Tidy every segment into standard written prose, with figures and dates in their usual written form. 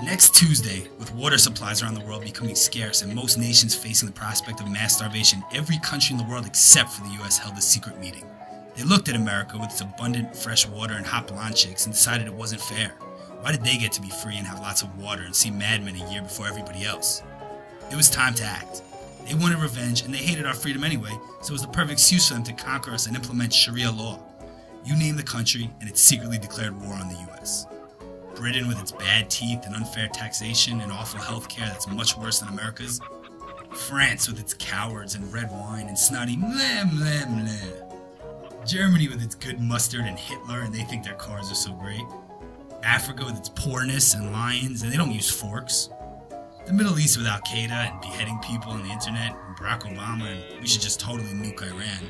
Next Tuesday, with water supplies around the world becoming scarce and most nations facing the prospect of mass starvation, every country in the world except for the US held a secret meeting. They looked at America with its abundant fresh water and hot blonde chicks and decided it wasn't fair. Why did they get to be free and have lots of water and see Mad Men a year before everybody else? It was time to act. They wanted revenge and they hated our freedom anyway, so it was the perfect excuse for them to conquer us and implement Sharia law. You name the country and it secretly declared war on the US. Britain with its bad teeth and unfair taxation and awful healthcare that's much worse than America's. France with its cowards and red wine and snotty meh meh meh. Germany with its good mustard and Hitler and they think their cars are so great. Africa with its poorness and lions and they don't use forks. The Middle East with Al-Qaeda and beheading people on the internet and Barack Obama and we should just totally nuke Iran.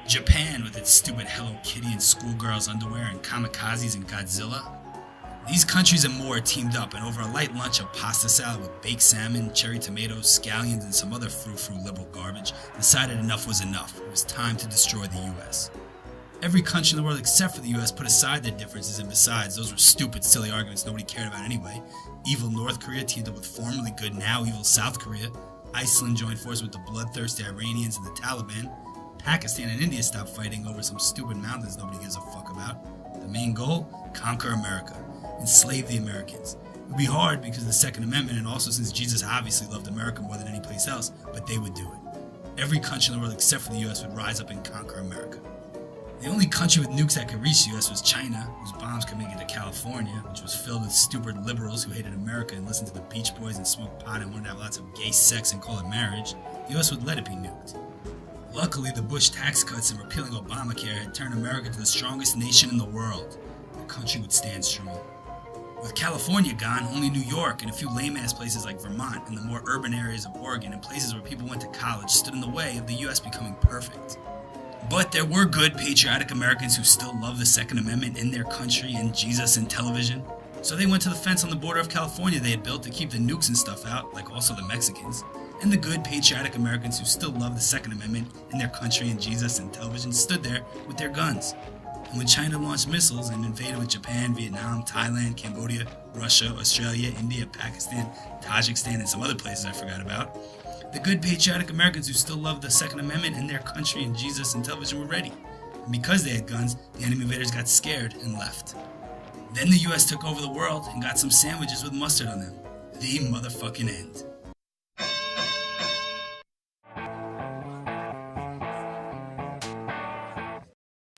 Japan with its stupid Hello Kitty and schoolgirls underwear and kamikazes and Godzilla. These countries and more teamed up and over a light lunch of pasta salad with baked salmon, cherry tomatoes, scallions, and some other frou-frou liberal garbage, decided enough was enough. It was time to destroy the US. Every country in the world except for the US put aside their differences, and besides, those were stupid, silly arguments nobody cared about anyway. Evil North Korea teamed up with formerly good, now evil South Korea. Iceland joined forces with the bloodthirsty Iranians and the Taliban. Pakistan and India stopped fighting over some stupid mountains nobody gives a fuck about. The main goal? Conquer America. Enslave the Americans. It would be hard because of the Second Amendment and also since Jesus obviously loved America more than any place else, but they would do it. Every country in the world except for the US would rise up and conquer America. The only country with nukes that could reach the US was China, whose bombs could make it to California, which was filled with stupid liberals who hated America and listened to the Beach Boys and smoked pot and wanted to have lots of gay sex and call it marriage. The US would let it be nuked. Luckily, the Bush tax cuts and repealing Obamacare had turned America to the strongest nation in the world. The country would stand strong. With California gone, only New York and a few lame-ass places like Vermont and the more urban areas of Oregon and places where people went to college stood in the way of the US becoming perfect. But there were good, patriotic Americans who still loved the Second Amendment in their country and Jesus and television. So they went to the fence on the border of California they had built to keep the nukes and stuff out, like also the Mexicans. And the good, patriotic Americans who still loved the Second Amendment in their country and Jesus and television stood there with their guns. And when China launched missiles and invaded with Japan, Vietnam, Thailand, Cambodia, Russia, Australia, India, Pakistan, Tajikistan, and some other places I forgot about, the good patriotic Americans who still loved the Second Amendment in their country and Jesus and television were ready. And because they had guns, the enemy invaders got scared and left. Then the US took over the world and got some sandwiches with mustard on them. The motherfucking end.